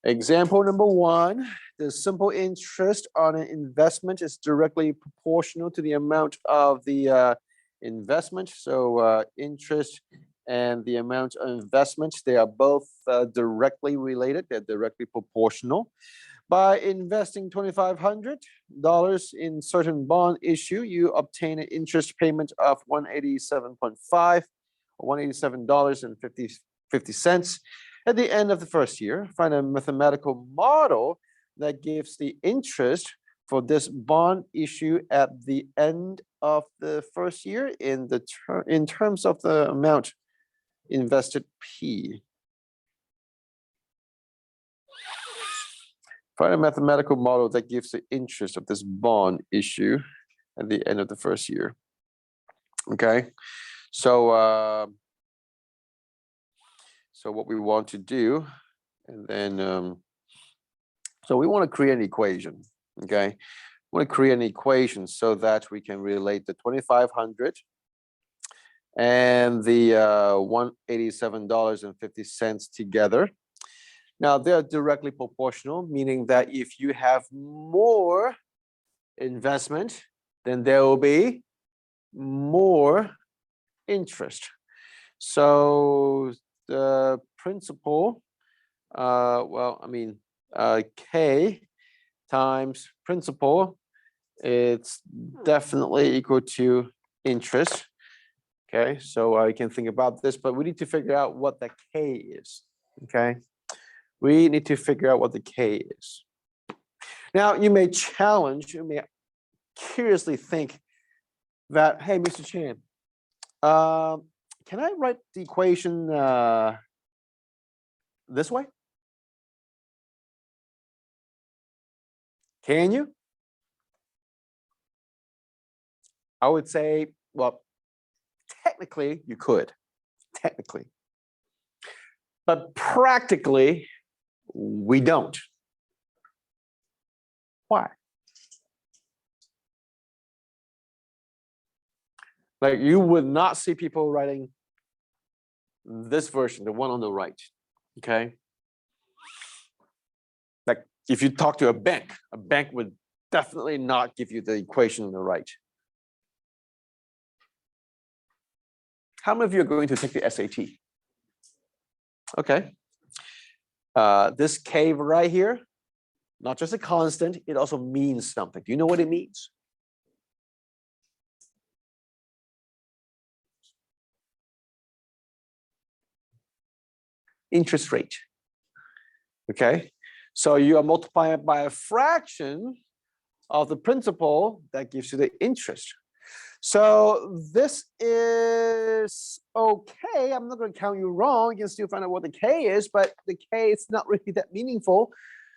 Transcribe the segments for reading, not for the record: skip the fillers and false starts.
Example number one, the simple interest on an investment is directly proportional to the amount of the investment. So interest and the amount of investment, they are both directly related. They're directly proportional. By investing $2,500 in certain bond issue, you obtain an interest payment of $187.5 or $187.50 at the end of the first year. Find a mathematical model that gives the interest for this bond issue at the end of the first year in terms of the amount invested P. Find a mathematical model that gives the interest of this bond issue at the end of the first year. Okay, so so what we want to do, and then so we want to create an equation. Okay, we want to create an equation so that we can relate the 2,500 and the $187.50 together. Now, they're directly proportional, meaning that if you have more investment, then there will be more interest. So the principal, K times principal, it's definitely equal to interest. Okay, so I can think about this, but we need to figure out what the K is. Okay. We need to figure out what the K is. Now, you may curiously think that, hey, Mr. Chan, can I write the equation this way? Can you? I would say, well, technically you could, technically. But practically, we don't. Why? Like, you would not see people writing this version, the one on the right. Okay. Like, if you talk to a bank would definitely not give you the equation on the right. How many of you are going to take the SAT? Okay. This K right here, not just a constant, it also means something. Do you know what it means? Interest rate. Okay. So you are multiplying it by a fraction of the principal that gives you the interest. So this is okay. I'm not going to count you wrong. You can still find out what the K is, but the K is not really that meaningful.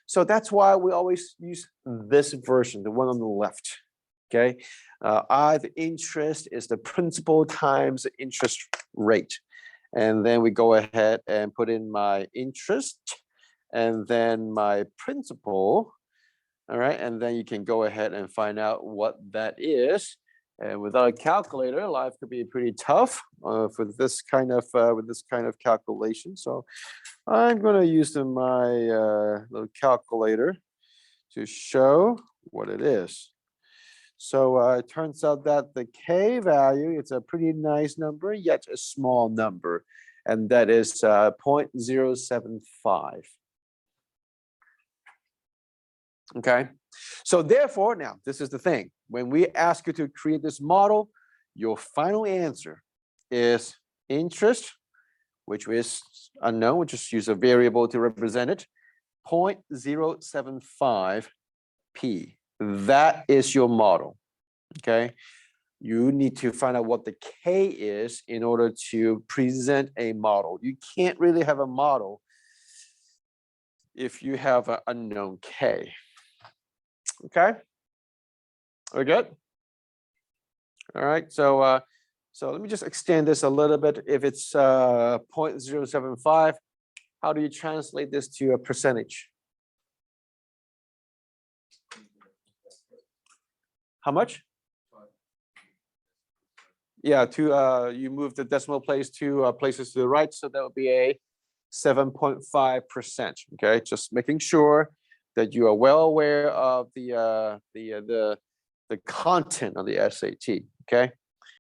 So that's why we always use this version, the one on the left. Okay. The interest is the principal times the interest rate. And then we go ahead and put in my interest and then my principal. All right. And then you can go ahead and find out what that is. And without a calculator, life could be pretty tough for this kind of calculation. So I'm going to use my little calculator to show what it is. So it turns out that the K value, it's a pretty nice number, yet a small number, and that is 0.075. Okay. So therefore, now this is the thing. When we ask you to create this model, your final answer is interest, which is unknown. We'll just use a variable to represent it, 0.075 P. That is your model. Okay. You need to find out what the K is in order to present a model. You can't really have a model if you have an unknown K. Okay, we're good. All right, so let me just extend this a little bit. If it's 0.075, how do you translate this to a percentage? How much? Yeah, you move the decimal place two places to the right, so that would be a 7.5%. Okay, just making sure that you are well aware of the content of the SAT. Okay.